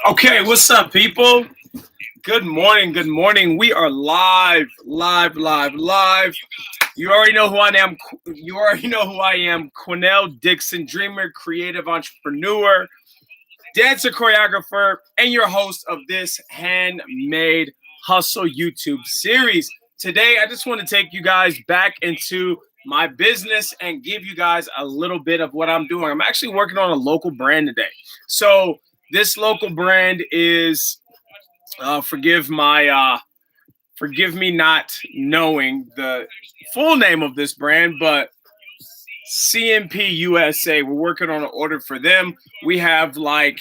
Okay, what's up, people? Good morning. Good morning. We are live, live, live, live. You already know who I am. You already know who I am. Quinnell Dixon, dreamer, creative entrepreneur, dancer, choreographer, and your host of this Handmade Hustle YouTube series. Today, I just want to take you guys back into my business and give you guys a little bit of what I'm doing. I'm actually working on a local brand today. So this local brand is, forgive me not knowing the full name of this brand, but CMP USA. We're working on an order for them. We have I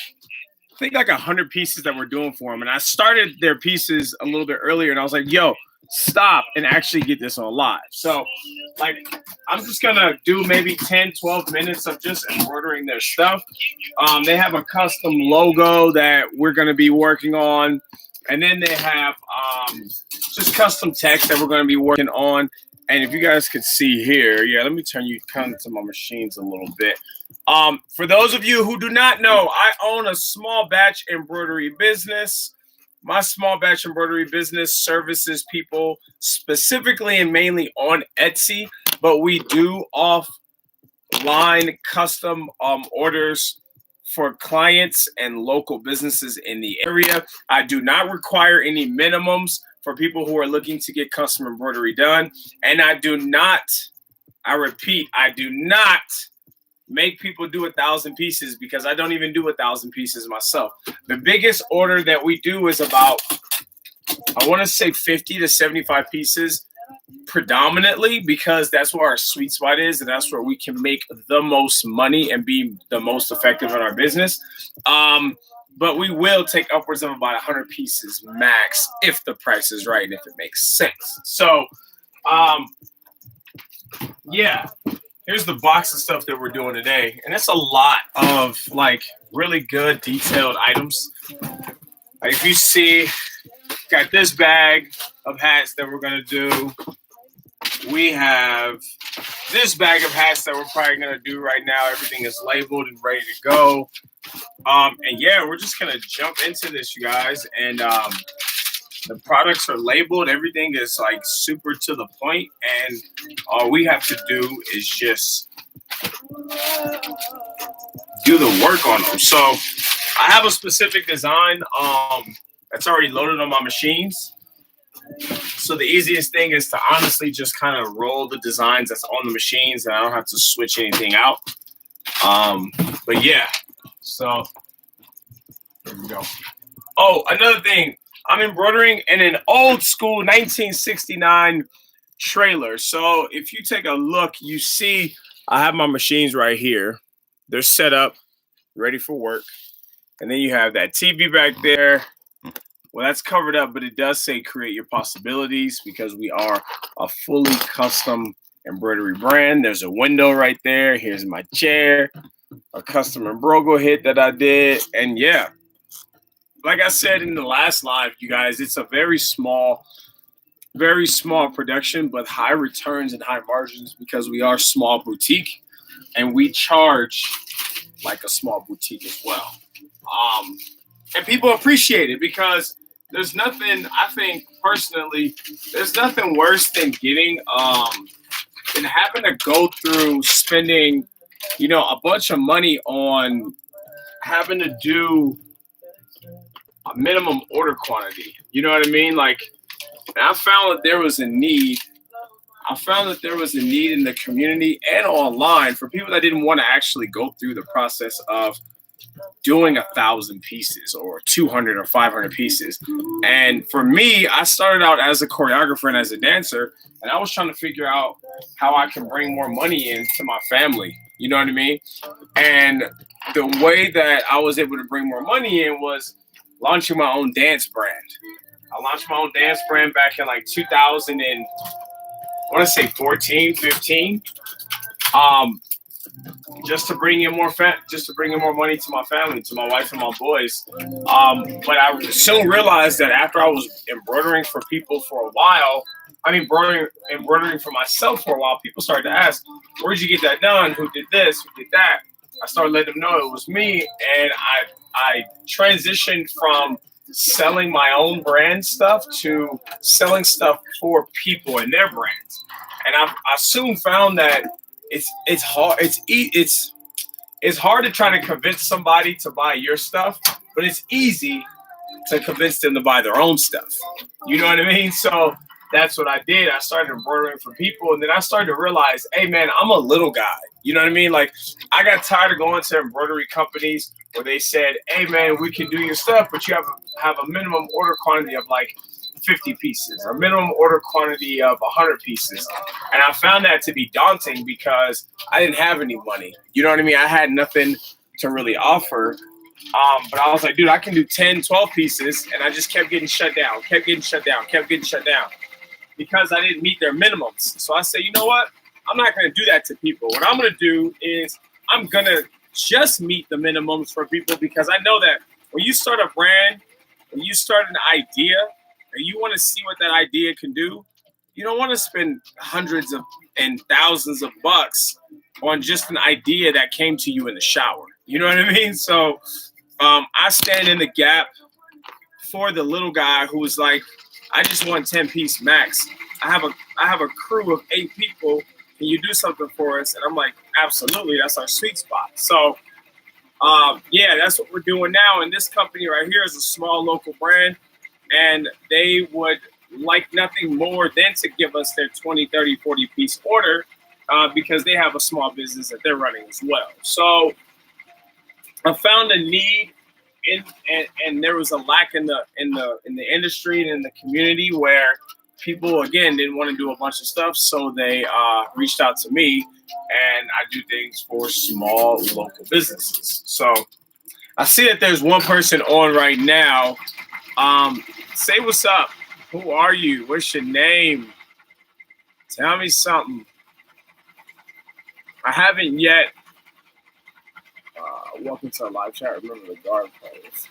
think 100 pieces that we're doing for them. And I started their pieces a little bit earlier and I was like, yo, stop and actually get this on live. So I'm just going to do maybe 10, 12 minutes of just embroidering their stuff. They have a custom logo that we're going to be working on. And then they have just custom text that we're going to be working on. And if you guys could see here, let me turn you kind of to my machines a little bit. For those of you who do not know, I own a small batch embroidery business. My small batch embroidery business services people specifically and mainly on Etsy, but we do offline custom orders for clients and local businesses in the area. I do not require any minimums for people who are looking to get custom embroidery done. And I repeat, I do not make people do 1,000 pieces because I don't even do 1,000 pieces myself. The biggest order that we do is about, I want to say 50 to 75 pieces predominantly, because that's where our sweet spot is and that's where we can make the most money and be the most effective in our business. But we will take upwards of about 100 pieces max if the price is right and if it makes sense. So, here's the box of stuff that we're doing today. And it's a lot of really good detailed items. If you see, got this bag of hats that we're going to do. We have this bag of hats that we're probably going to do right now. Everything is labeled and ready to go. We're just going to jump into this, you guys. And the products are labeled. Everything is super to the point. And all we have to do is just do the work on them. So I have a specific design that's already loaded on my machines. So the easiest thing is to honestly just kind of roll the designs that's on the machines and I don't have to switch anything out. So there we go. Oh, another thing. I'm embroidering in an old school 1969 trailer. So if you take a look, you see I have my machines right here. They're set up, ready for work. And then you have that TV back there. Well, that's covered up, but it does say create your possibilities because we are a fully custom embroidery brand. There's a window right there. Here's my chair, a custom Embrogo hit that I did. And like I said in the last live, you guys, it's a very small production, but high returns and high margins because we are small boutique and we charge like a small boutique as well. And people appreciate it because there's nothing, I think personally, there's nothing worse than than having to go through spending, a bunch of money on having to do a minimum order quantity. You know what I mean? And I found that there was a need. I found that there was a need in the community and online for people that didn't want to actually go through the process of doing 1,000 pieces or 200 or 500 pieces. And for me, I started out as a choreographer and as a dancer, and I was trying to figure out how I can bring more money into my family. You know what I mean? And the way that I was able to bring more money in was launching my own dance brand. I launched my own dance brand back in 2000 and I want to say 14, 15. Just to bring in more money to my family, to my wife and my boys. But I soon realized that after I was embroidering for people for a while, embroidering for myself for a while, people started to ask, where'd you get that done? Who did this? Who did that? I started letting them know it was me, and I transitioned from selling my own brand stuff to selling stuff for people and their brands. And I soon found that it's hard it's hard to try to convince somebody to buy your stuff, but it's easy to convince them to buy their own stuff. You know what I mean? So that's what I did. I started embroidering for people, and then I started to realize, hey man, I'm a little guy. You know what I mean? Like, I got tired of going to embroidery companies where they said, hey man, we can do your stuff, but you have a minimum order quantity of like 50 pieces or minimum order quantity of 100 pieces. And I found that to be daunting because I didn't have any money. You know what I mean? I had nothing to really offer. But I was like, dude, I can do 10, 12 pieces. And I just kept getting shut down, kept getting shut down because I didn't meet their minimums. So I said, you know what? I'm not going to do that to people. What I'm going to do is I'm going to just meet the minimums for people, because I know that when you start a brand, when you start an idea, and you want to see what that idea can do, you don't want to spend hundreds of and thousands of bucks on just an idea that came to you in the shower. You know what I mean? So I stand in the gap for the little guy who was like, I just want 10-piece max. I have a crew of 8 people. Can you do something for us? And I'm like, absolutely. That's our sweet spot. So yeah, that's what we're doing now. And this company right here is a small local brand, and they would like nothing more than to give us their 20, 30, 40-piece order because they have a small business that they're running as well. So I found a need and there was a lack in the industry and in the community where people, again, didn't want to do a bunch of stuff. So they reached out to me, and I do things for small local businesses. So I see that there's one person on right now. Say what's up. Who are you? What's your name? Tell me something. I haven't yet. Welcome to a live chat. Remember the guard players.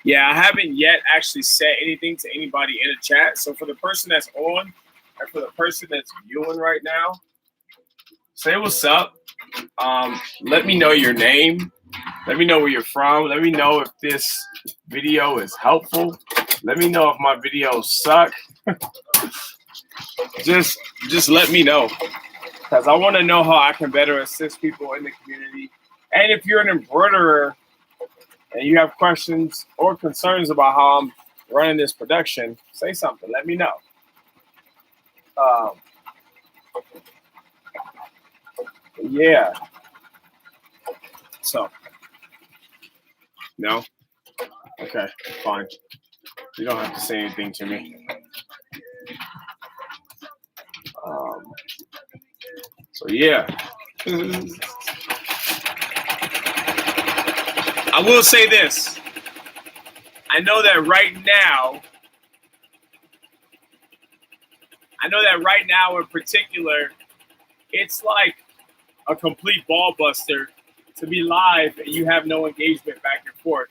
Yeah, I haven't yet actually said anything to anybody in the chat. So for the person that's on, and for the person that's viewing right now, say what's up. Let me know your name. Let me know where you're from. Let me know if this video is helpful. Let me know if my videos suck. just let me know, because I want to know how I can better assist people in the community. And if you're an embroiderer and you have questions or concerns about how I'm running this production, say something. Let me know. Yeah. So, no? Okay, fine. You don't have to say anything to me. So, yeah. I will say this. I know that right now in particular, it's like a complete ball buster to be live and you have no engagement back and forth.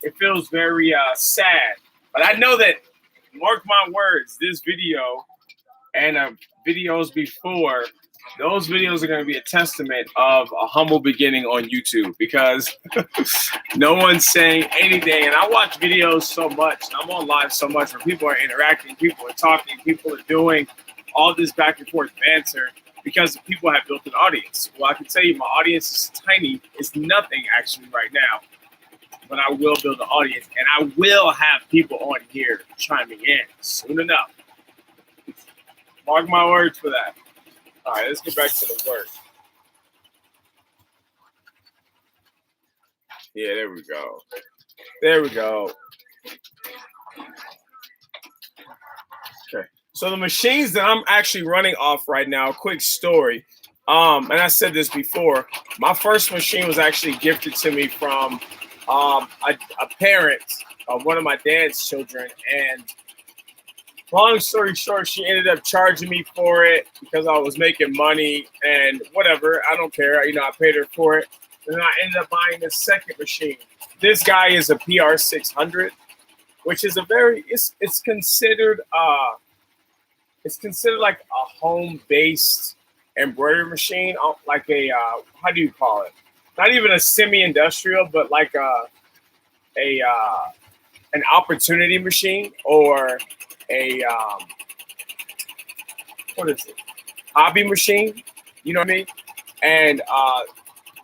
It feels very sad. But I know that, mark my words, this video and videos before, those videos are going to be a testament of a humble beginning on YouTube, because no one's saying anything. And I watch videos so much, and I'm on live so much where people are interacting, people are talking, people are doing all this back and forth banter because people have built an audience. Well, I can tell you my audience is tiny. It's nothing actually right now. But I will build an audience, and I will have people on here chiming in soon enough. Mark my words for that. All right, let's get back to the work. Yeah, there we go. There we go. Okay. So the machines that I'm actually running off right now, quick story. And I said this before, my first machine was actually gifted to me from a parent of one of my dad's children. And long story short, she ended up charging me for it because I was making money and whatever. I don't care. You know, I paid her for it. And then I ended up buying the second machine. This guy is a PR600, which is it's considered like a home-based embroidery machine, like a how do you call it? Not even a semi-industrial, but like a an opportunity machine or a what is it? Hobby machine. You know what I mean? And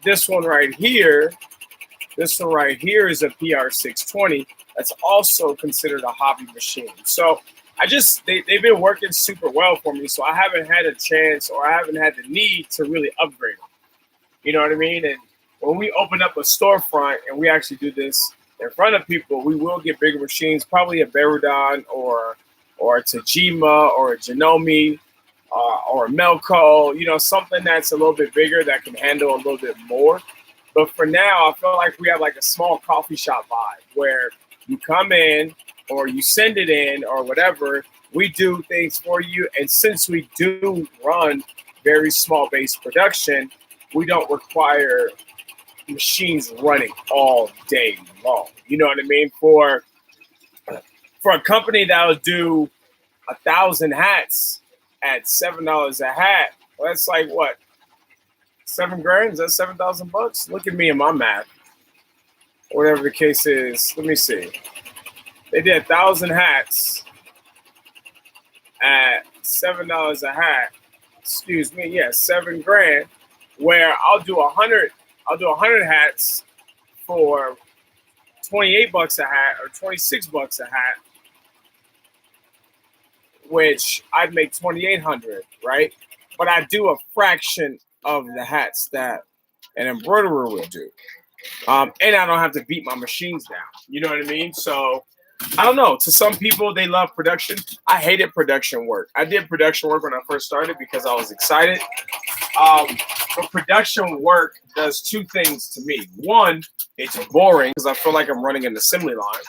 this one right here, this one right here is a PR620. That's also considered a hobby machine. So they've been working super well for me. So I haven't had a chance or I haven't had the need to really upgrade them. You know what I mean? And when we open up a storefront and we actually do this in front of people, we will get bigger machines, probably a Berudon or a Tajima or a Janome or a Melco, you know, something that's a little bit bigger that can handle a little bit more. But for now, I feel like we have like a small coffee shop vibe where you come in or you send it in or whatever, we do things for you. And since we do run very small base production, we don't require machines running all day long. You know what I mean? For a company that will do 1,000 hats at $7 a hat, well, that's like what? $7,000? Is that $7,000? Look at me and my math. Whatever the case is. Let me see. They did 1,000 hats at $7 a hat. Excuse me, yeah, $7,000. Where I'll do 100 hats for $28 a hat or $26 a hat, which I'd make 2,800, right? But I do a fraction of the hats that an embroiderer would do. And I don't have to beat my machines down. You know what I mean? So I don't know. To some people, they love production. I hated production work. I did production work when I first started because I was excited. But production work does two things to me. One, it's boring because I feel like I'm running an assembly line.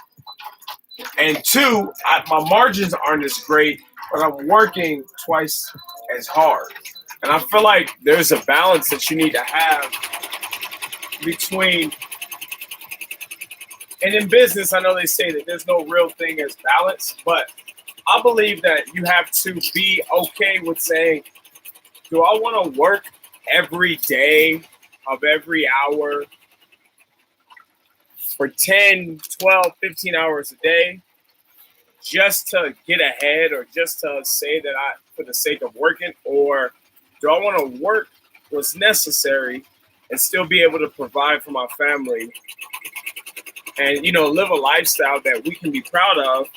And two, my margins aren't as great, but I'm working twice as hard. And I feel like there's a balance that you need to have between, and in business, I know they say that there's no real thing as balance, but I believe that you have to be okay with saying, do I want to work every day of every hour for 10, 12, 15 hours a day just to get ahead or just to say that for the sake of working? Or do I want to work what's necessary and still be able to provide for my family and, you know, live a lifestyle that we can be proud of,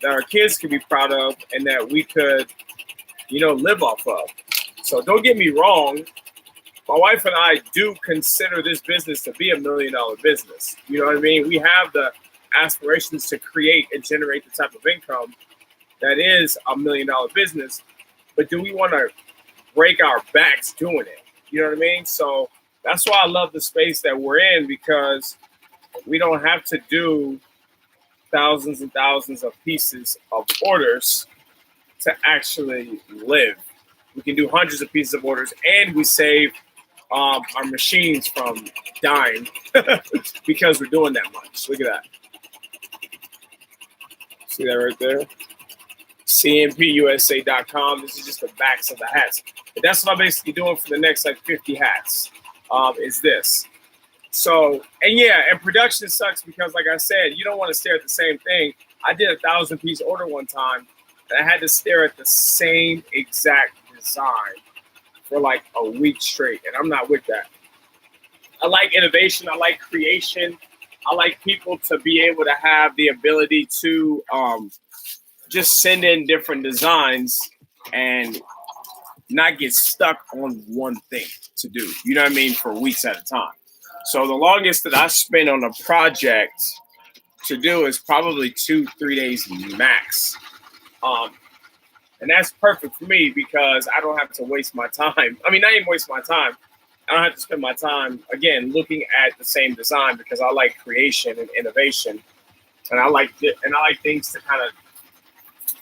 that our kids can be proud of, and that we could, you know, live off of? So don't get me wrong. My wife and I do consider this business to be $1 million business. You know what I mean? We have the aspirations to create and generate the type of income that is $1 million business. But do we want to break our backs doing it? You know what I mean? So that's why I love the space that we're in, because we don't have to do thousands and thousands of pieces of orders to actually live. We can do hundreds of pieces of orders, and we save our machines from dying because we're doing that much. Look at that. See that right there? CMPUSA.com. This is just the backs of the hats. But that's what I'm basically doing for the next like 50 hats. Is this. So, and yeah, and production sucks because, like I said, you don't want to stare at the same thing. I did a 1,000-piece order one time, and I had to stare at the same exact design for like a week straight, and I'm not with that. I like innovation. I like creation. I like people to be able to have the ability to just send in different designs and not get stuck on one thing to do. You know what I mean? For weeks at a time. So the longest that I spend on a project to do is probably 2-3 days max. And that's perfect for me because I don't have to waste my time. I mean, not even waste my time. I don't have to spend my time, again, looking at the same design because I like creation and innovation. And I like things to kind of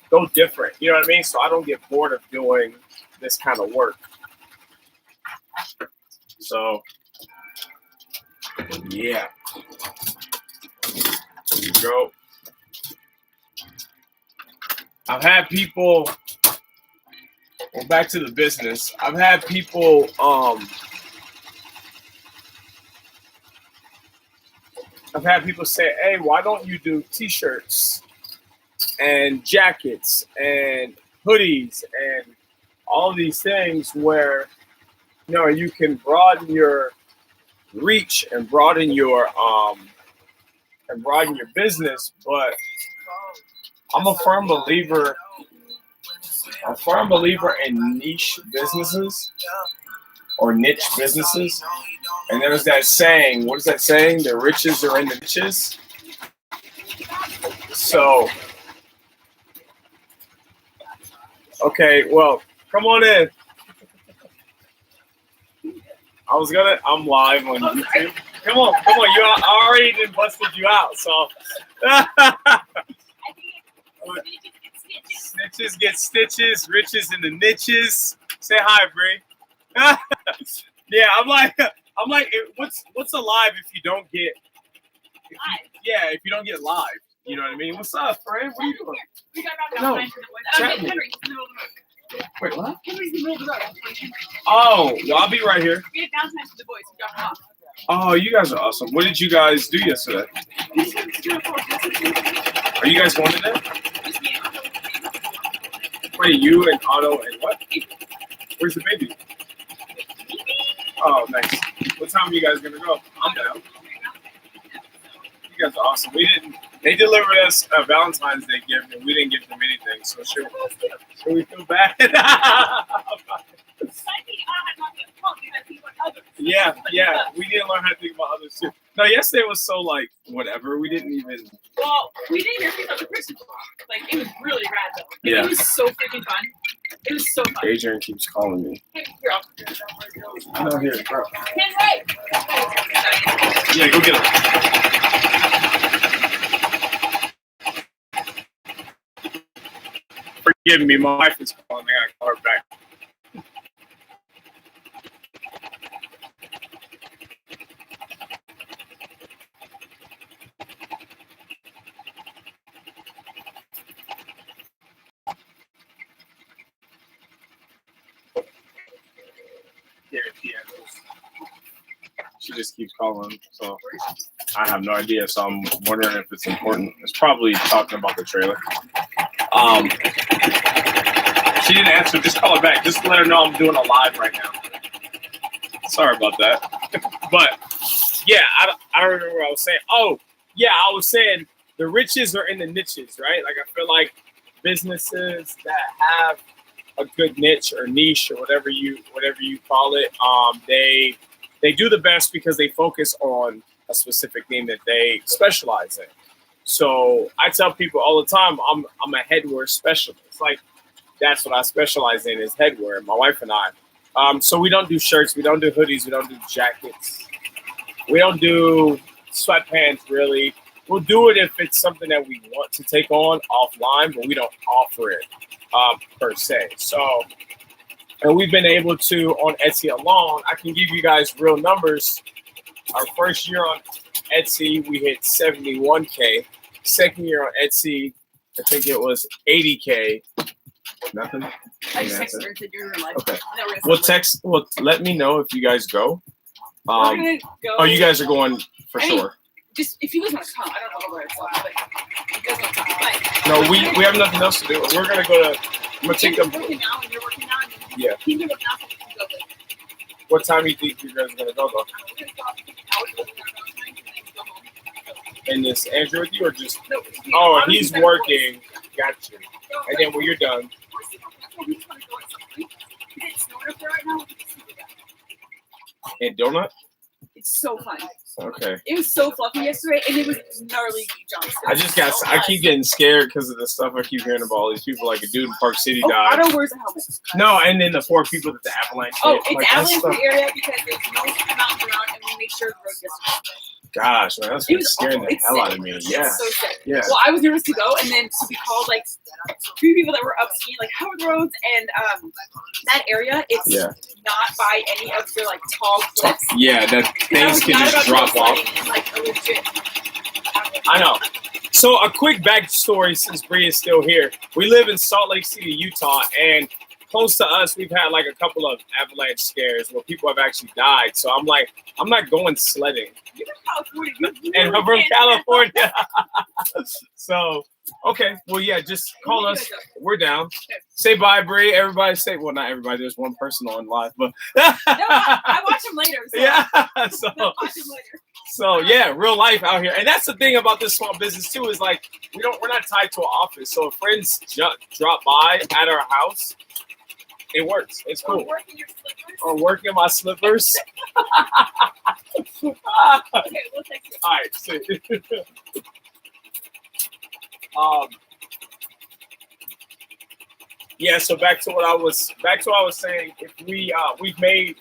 go different. You know what I mean? So I don't get bored of doing this kind of work. So, yeah. There you go. I've had people Well, back to the business. I've had people say, "Hey, why don't you do T-shirts and jackets and hoodies and all these things where you can broaden your reach and broaden your business?" But I'm a firm believer in niche businesses or niche businesses. And there's that saying. What is that saying? The riches are in the niches. So, okay, well, come on in. I'm live on YouTube. Come on. I already done busted you out, so. Snitches get stitches, riches in the niches. Say hi, Bree. Yeah, I'm like, what's alive if you don't get, if you don't get live? You know what I mean? What's up, Fred? What are you doing? We got No, chat me. Henry's in the middle of the road. Wait, what? Henry's in the middle of the road. Oh, well, I'll be right here. We had downtime for the boys. We dropped them off. Oh, you guys are awesome. What did you guys do yesterday? We just went to do a four. Are you guys going to that? Just me and Otto. Wait, you and Otto and what? Where's the baby? Oh, nice. What time are you guys gonna go? I'm down. You guys are awesome. They delivered us a Valentine's Day gift, and we didn't give them anything. So should we feel bad? Yeah. We didn't learn how to think about others too. No, yesterday was so like whatever. We didn't even. Well, we didn't hear from the other person. Like it was really rad though. Yeah. It was so freaking fun. It was so fun. Adrian keeps calling me. Hey, here, I know, here, bro. Ken, right? Yeah, go get him. Forgive me, my wife is calling me. I gotta call her back. Yeah. She just keeps calling, so I have no idea. So I'm wondering if it's important. It's probably talking about the trailer. She didn't answer. Just call her back. Just let her know I'm doing a live right now. Sorry about that. But yeah, I don't remember what I was saying. Oh yeah, I was saying the riches are in the niches, right? Like I feel like businesses that have a good niche or niche or whatever you call it, they do the best because they focus on a specific thing that they specialize in. So I tell people all the time, I'm a headwear specialist. Like that's what I specialize in is headwear. My wife and I. So we don't do shirts, we don't do hoodies, we don't do jackets, we don't do sweatpants really. We'll do it if it's something that we want to take on offline, but we don't offer it per se. So, and we've been able to, on Etsy alone, I can give you guys real numbers. Our first year on Etsy, we hit 71K. Second year on Etsy, I think it was 80K. Nothing? I just texted her and said you're in live. Okay. Well, let me know if you guys go. We're gonna go. Oh, you guys are going for sure. Just if you guys want to come, I don't know where it's at, but you guys want to come. No, we have nothing else to do. We're gonna go to. I'm gonna take them. Working now, and you're working now. And Yeah. He's working now, so we can go with. What time do you think you guys are gonna go though? And is Andrew with you or just? No, Oh, he's working. Gotcha. And then when you're done. And donut? It's so fun. Okay. It was so fluffy yesterday, and it was gnarly jumps. I keep getting scared because of the stuff I keep hearing about all these people. Like a dude in Park City died. Otto wears a helmet. No, and then the 4 people that the avalanche hit. Oh, it's like, avalanche area because there's no mountains around, and we make sure the road gets. Gosh, man, that's like scaring the hell out of me. Yeah. It's so sick. Yeah. Well, I was nervous to go, and then so we called like 3 people that were up skiing, like how are the roads? And that area, it's not by any of the like tall cliffs. Yeah, that things can just drop off. Like, a legit. I know. So a quick backstory since Bree is still here. We live in Salt Lake City, Utah, and close to us, we've had like a couple of avalanche scares where people have actually died. So I'm like, I'm not going sledding. You're from California. And I'm from California. So, okay. Well, yeah, just call us. We're down. Say bye, Bree. Everybody say, well, not everybody. There's one person on live, but. No, I watch them later. So Yeah. I'll watch them later. So yeah, real life out here. And that's the thing about this small business too, is like, we're not tied to an office. So if friends drop by at our house, it works. It's cool. Or working my slippers. Okay, we'll take it. All right. So, yeah. So back to what I was saying. If we've made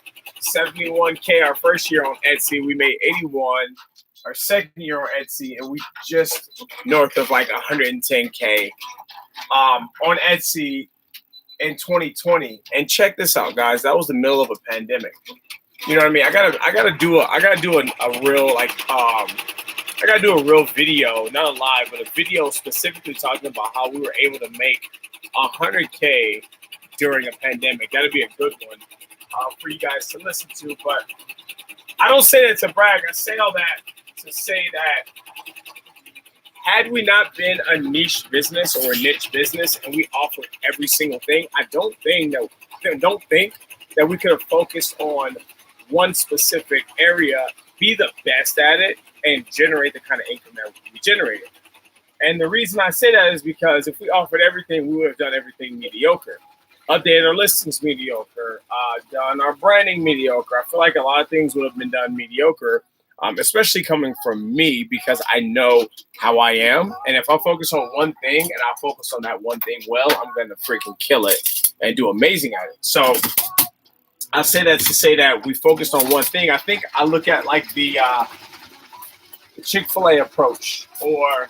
71K our first year on Etsy, we made 81 our second year on Etsy, and we just north of like 110K on Etsy in 2020. And check this out, guys. That was the middle of a pandemic. You know what I mean? I gotta do a real like I gotta do a real video, not a live, but a video specifically talking about how we were able to make 100K during a pandemic. That'd be a good one for you guys to listen to. But I don't say that to brag. I say all that to say that had we not been a niche business or a niche business and we offered every single thing, I don't think that we could have focused on one specific area, be the best at it, and generate the kind of income that we generated. And the reason I say that is because if we offered everything, we would have done everything mediocre. Updated our listings mediocre, done our branding mediocre. I feel like a lot of things would have been done mediocre, especially coming from me, because I know how I am. And if I focus on one thing and I focus on that one thing well, I'm going to freaking kill it and do amazing at it. So I say that to say that we focused on one thing. I think I look at like the Chick-fil-A approach or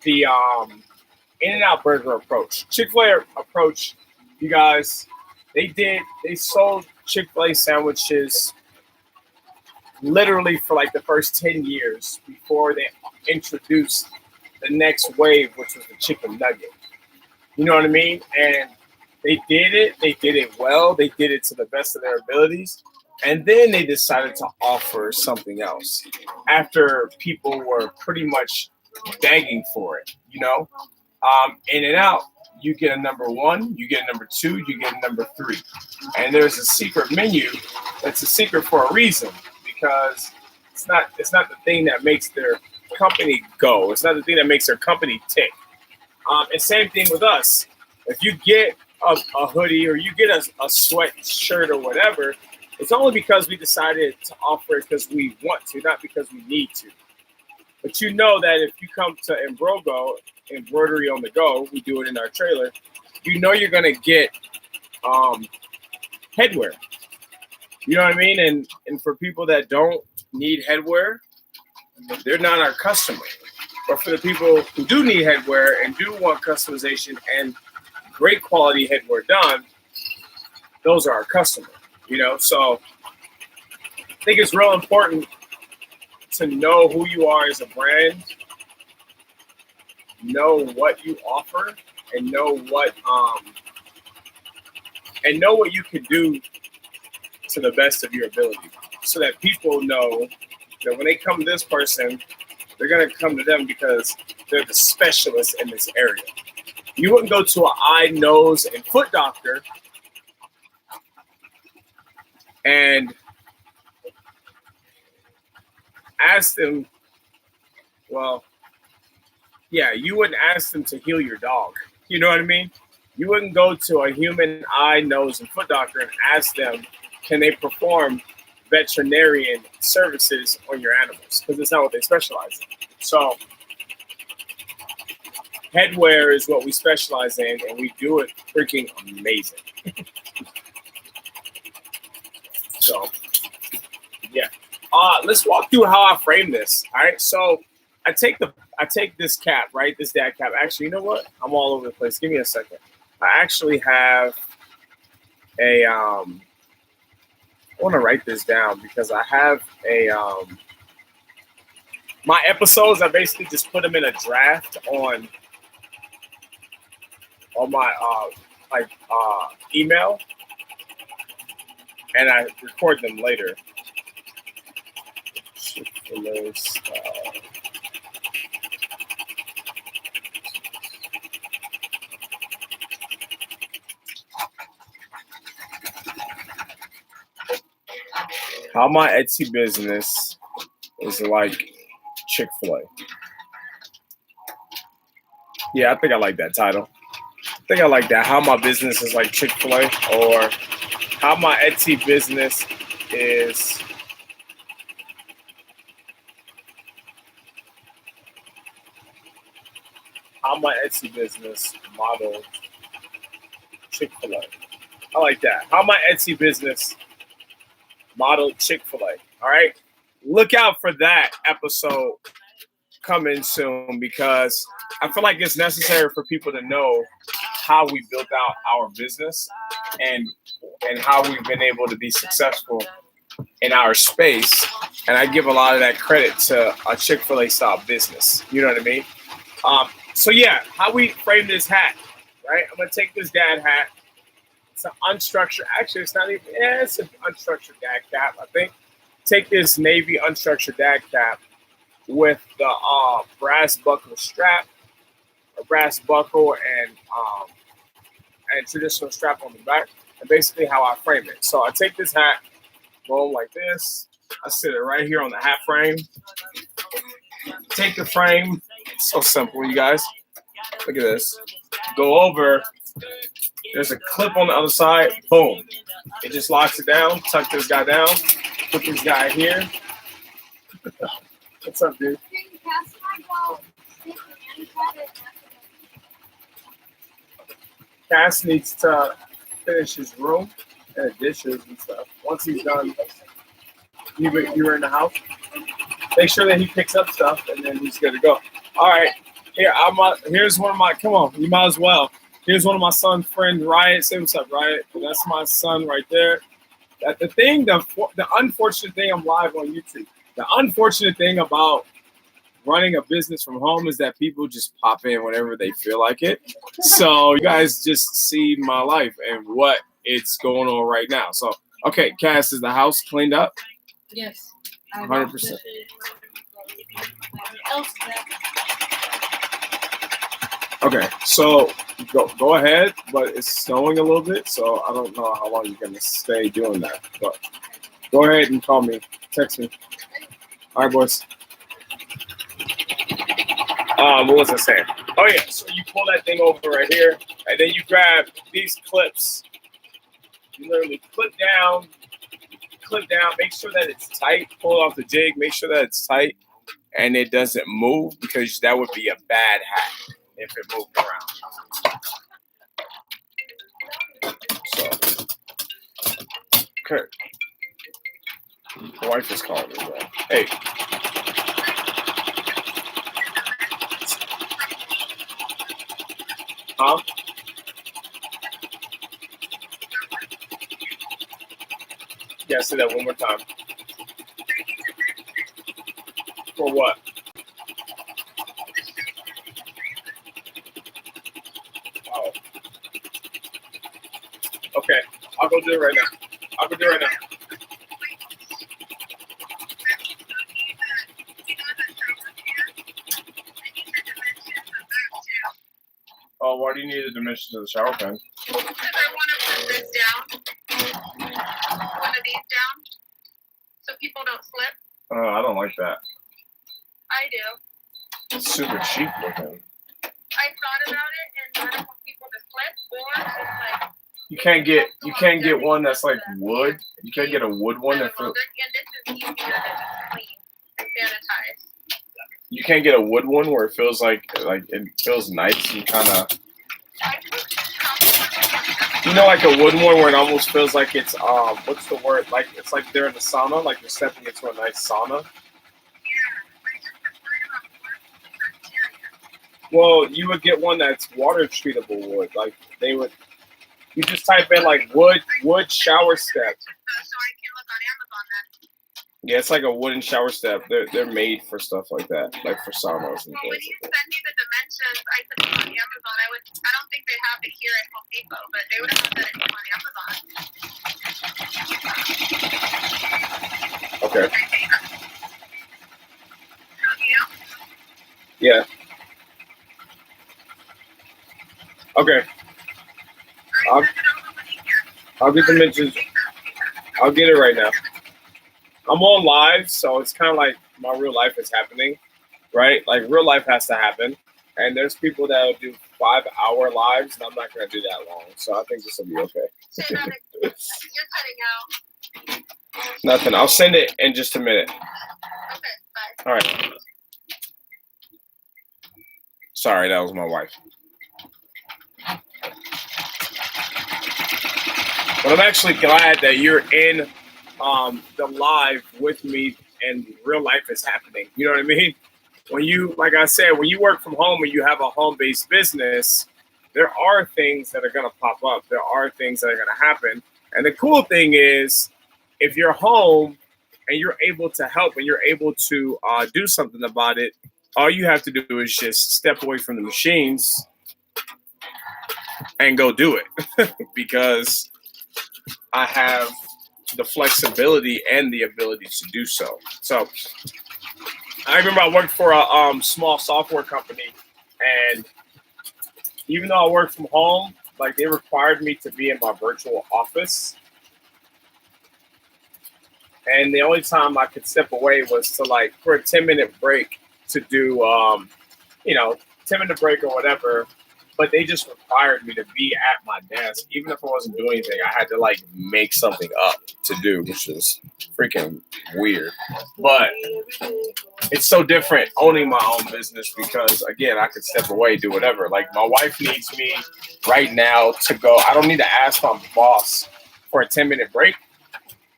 the In-N-Out Burger approach. Chick-fil-A approach, you guys, they sold Chick-fil-A sandwiches literally for like the first 10 years before they introduced the next wave, which was the chicken nugget. You know what I mean? And they did it well. They did it to the best of their abilities. And then they decided to offer something else after people were pretty much begging for it, you know? In-N-Out, you get a number one, you get a number two, you get a number three. And there's a secret menu that's a secret for a reason, because it's not the thing that makes their company go. It's not the thing that makes their company tick. And same thing with us. If you get a hoodie or you get a sweatshirt or whatever, it's only because we decided to offer it because we want to, not because we need to. But you know that if you come to Embrogo, Embroidery on the Go, we do it in our trailer, you know you're going to get headwear. You know what I mean? And for people that don't need headwear, they're not our customer. But for the people who do need headwear and do want customization and great quality headwear done, those are our customer. You know, so I think it's real important to know who you are as a brand, know what you offer, and know what you can do to the best of your ability, so that people know that when they come to this person, they're gonna come to them because they're the specialist in this area. You wouldn't go to an eye, nose, and foot doctor and ask them, well, yeah, you wouldn't ask them to heal your dog. You know what I mean? You wouldn't go to a human eye, nose, and foot doctor and ask them, can they perform veterinarian services on your animals? Because it's not what they specialize in. So headwear is what we specialize in, and we do it freaking amazing. So, yeah. Let's walk through how I frame this. All right. So I take this cap, right? This dad cap. Actually, you know what? I'm all over the place. Give me a second. I actually have a I want to write this down because I have a my episodes. I basically just put them in a draft on my like email, and I record them later. Chick-fil-A style. How my Etsy business is like Chick-fil-A. Yeah, I think I like that title. I think I like that. How my business is like Chick-fil-A, or how my Etsy business is how my Etsy business modeled Chick-fil-A. I like that. How my Etsy business modeled Chick-fil-A. All right. Look out for that episode coming soon, because I feel like it's necessary for people to know how we built out our business and how we've been able to be successful in our space. And I give a lot of that credit to a Chick-fil-A style business. You know what I mean? So yeah, how we frame this hat, right? I'm gonna take this dad hat. It's an unstructured, actually it's not even, it's an unstructured dad cap, I think. Take this navy unstructured dad cap with the brass buckle strap, a brass buckle and traditional strap on the back, and basically how I frame it. So I take this hat, boom, like this. I sit it right here on the hat frame. Take the frame, it's so simple, you guys. Look at this. Go over. There's a clip on the other side. Boom. It just locks it down. Tuck this guy down. Put this guy here. What's up, dude? Cass needs to finish his room and dishes and stuff. Once he's done, you were in the house. Make sure that he picks up stuff, and then he's good to go. All right. Here, here's one of my. Come on, you might as well. Here's one of my son's friends, Riot. Say what's up, Riot. That's my son right there. The unfortunate thing, I'm live on YouTube. The unfortunate thing about running a business from home is that people just pop in whenever they feel like it. So you guys just see my life and what it's going on right now. So, okay, Cass, is the house cleaned up? Yes. 100%. Okay, so go ahead, but it's snowing a little bit, so I don't know how long you're gonna stay doing that. But go ahead and call me, text me. All right, boys. What was I saying? Oh yeah, so you pull that thing over right here, and then you grab these clips. You literally clip down, make sure that it's tight, pull it off the jig, make sure that it's tight, and it doesn't move, because that would be a bad hat if it moved around. So, okay. My wife is calling me, bro. Hey. Huh? Yeah, say that one more time. For what? Oh. Okay. I'll go do it right now. Oh, why do you need the dimensions of the shower pen? Because I want to put this down. One of these down. So people don't slip. I don't like that. I do. It's super cheap looking. I thought about it, and I don't want people to slip, or it's like you can't get one that's like wood. You can't get a wood one that feels. And this is easier to just clean and sanitize. You can't get a wood one where it feels like it feels nice and kind of. You know, like a wood one where it almost feels like it's what's the word? Like it's like they're in the sauna, like you're stepping into a nice sauna. Well, you would get one that's water treatable wood. Like you just type in like wood shower step. So I can look on Amazon then. Yeah, it's like a wooden shower step. They're made for stuff like that, like for saunas and Well, when things you like send me the dimensions, I could look on Amazon. I don't think they have it here at Home Depot, but they would have that on Amazon. Okay. Yeah. Yeah. Okay. I'll get dimensions. I'll get it right now. I'm on live, so it's kind of like my real life is happening, right? Like real life has to happen. And there's people that will do 5-hour lives, and I'm not going to do that long. So I think this will be okay. You're cutting out. Nothing. I'll send it in just a minute. Okay, bye. All right. Sorry, that was my wife. But I'm actually glad that you're in the live with me and real life is happening. You know what I mean? When you, like I said, when you work from home and you have a home-based business, there are things that are going to pop up. There are things that are going to happen. And the cool thing is, if you're home and you're able to help and you're able to do something about it, all you have to do is just step away from the machines and go do it. Because I have the flexibility and the ability to do so. So I remember I worked for a small software company, and even though I worked from home, like they required me to be in my virtual office. And the only time I could step away was to like for a 10-minute break to do, 10-minute break or whatever. But they just required me to be at my desk. Even if I wasn't doing anything, I had to like make something up to do, which is freaking weird. But it's so different owning my own business because, again, I could step away, do whatever. Like my wife needs me right now to go. I don't need to ask my boss for a 10-minute break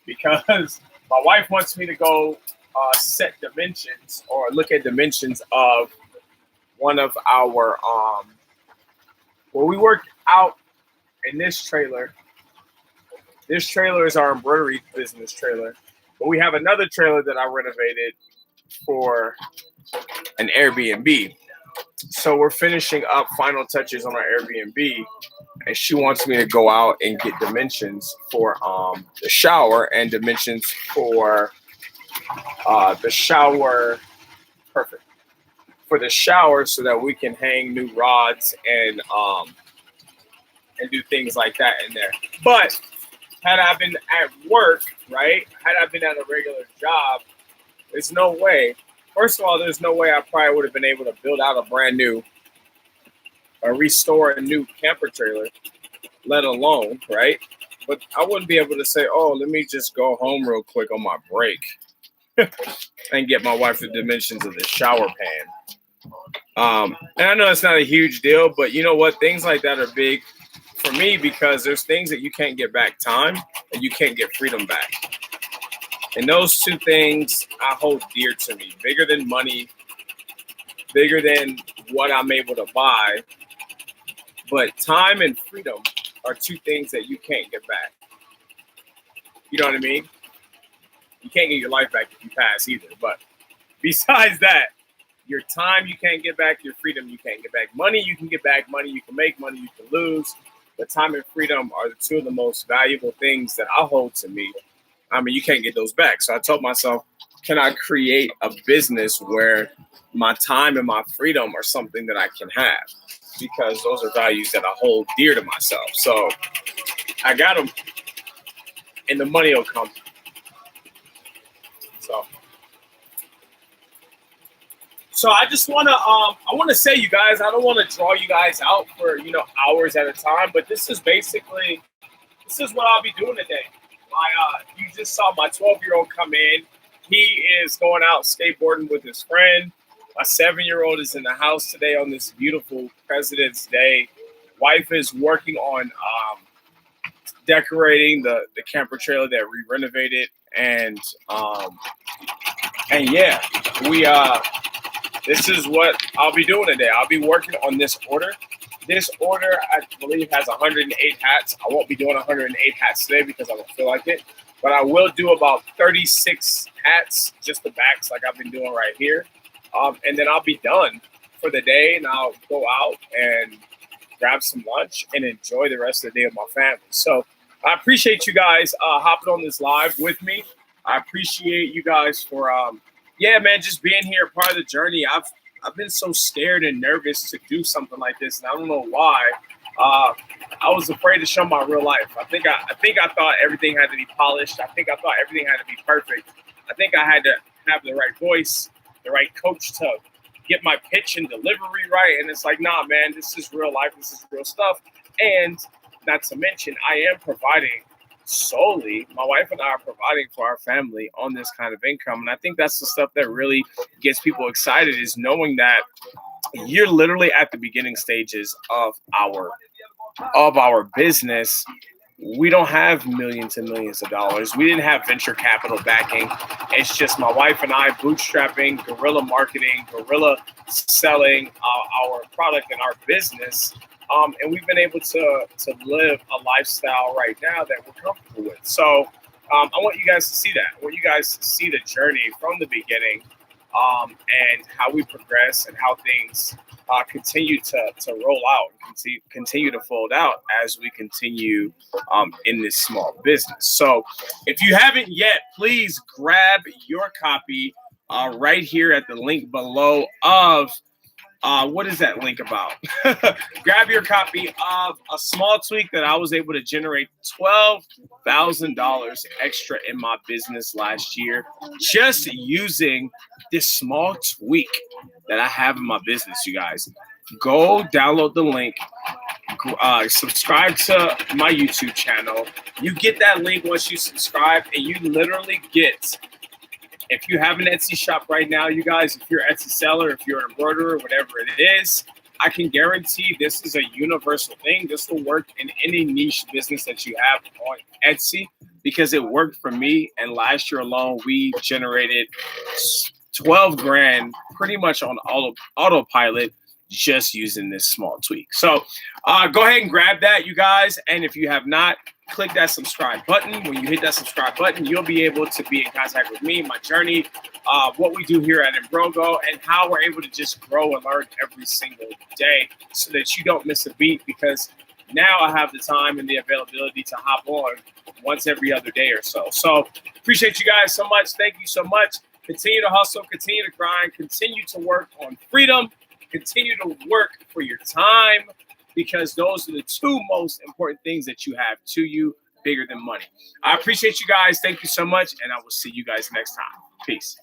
because my wife wants me to go set dimensions or look at dimensions of one of our well, we work out in this trailer. This trailer is our embroidery business trailer. But we have another trailer that I renovated for an Airbnb. So we're finishing up final touches on our Airbnb. And she wants me to go out and get dimensions for the shower and dimensions for the shower. Perfect. For the shower so that we can hang new rods and do things like that in there. But had I been at work, right? Had I been at a regular job, there's no way. First of all, there's no way I probably would have been able to build out a brand new or restore a new camper trailer, let alone, right? But I wouldn't be able to say, oh, let me just go home real quick on my break and get my wife the dimensions of the shower pan. And I know it's not a huge deal, but you know what? Things like that are big for me because there's things that you can't get back time and you can't get freedom back. And those two things I hold dear to me, bigger than money, bigger than what I'm able to buy. But time and freedom are two things that you can't get back. You know what I mean? You can't get your life back if you pass either. But besides that, your time you can't get back, your freedom you can't get back. Money you can get back, money you can make, money you can lose. But time and freedom are the two of the most valuable things that I hold to me. I mean, you can't get those back. So I told myself, can I create a business where my time and my freedom are something that I can have? Because those are values that I hold dear to myself. So I got them, and the money will come. So I just want to say, you guys, I don't want to draw you guys out for, hours at a time, but this is what I'll be doing today. You just saw my 12-year-old come in. He is going out skateboarding with his friend. My 7-year-old is in the house today on this beautiful President's Day. Wife is working on decorating the camper trailer that we renovated, and yeah, this is what I'll be doing today. I'll be working on this order. This order, I believe, has 108 hats. I won't be doing 108 hats today because I don't feel like it. but I will do about 36 hats, just the backs like I've been doing right here. And then I'll be done for the day, and I'll go out and grab some lunch and enjoy the rest of the day with my family. So I appreciate you guys hopping on this live with me. I appreciate you guys for, yeah, man, just being here, part of the journey. I've been so scared and nervous to do something like this, and I don't know why. I was afraid to show my real life. I think I thought everything had to be polished. I think I thought everything had to be perfect. I think I had to have the right voice, the right coach to get my pitch and delivery right. And it's like, nah, man, this is real life. This is real stuff. And not to mention, I am providing solely, my wife and I are providing for our family on this kind of income. And I think that's the stuff that really gets people excited, is knowing that you're literally at the beginning stages of our business. We don't have millions and millions of dollars. We didn't have venture capital backing. It's just my wife and I bootstrapping, guerrilla marketing, guerrilla selling our product and our business. And we've been able to live a lifestyle right now that we're comfortable with. So I want you guys to see that. I want you guys to see the journey from the beginning, and how we progress and how things continue to roll out and continue to fold out as we continue in this small business. So if you haven't yet, please grab your copy right here at the link below of what is that link about? Grab your copy of a small tweak that I was able to generate $12,000 extra in my business last year, just using this small tweak that I have in my business, you guys. Go download the link, subscribe to my YouTube channel. You get that link once you subscribe, and you literally get, if you have an Etsy shop right now, you guys, if you're an Etsy seller, if you're an embroiderer, whatever it is, I can guarantee this is a universal thing. This will work in any niche business that you have on Etsy, because it worked for me. And last year alone, we generated 12 grand pretty much on autopilot, just using this small tweak. So go ahead and grab that, you guys. And if you have not, click that subscribe button. When you hit that subscribe button, you'll be able to be in contact with me, my journey, what we do here at Embrogo, and how we're able to just grow and learn every single day so that you don't miss a beat, because now I have the time and the availability to hop on once every other day or so. So appreciate you guys so much. Thank you so much. Continue to hustle, continue to grind, continue to work on freedom, continue to work for your time, because those are the two most important things that you have to you, bigger than money. I appreciate you guys. Thank you so much, and I will see you guys next time. Peace.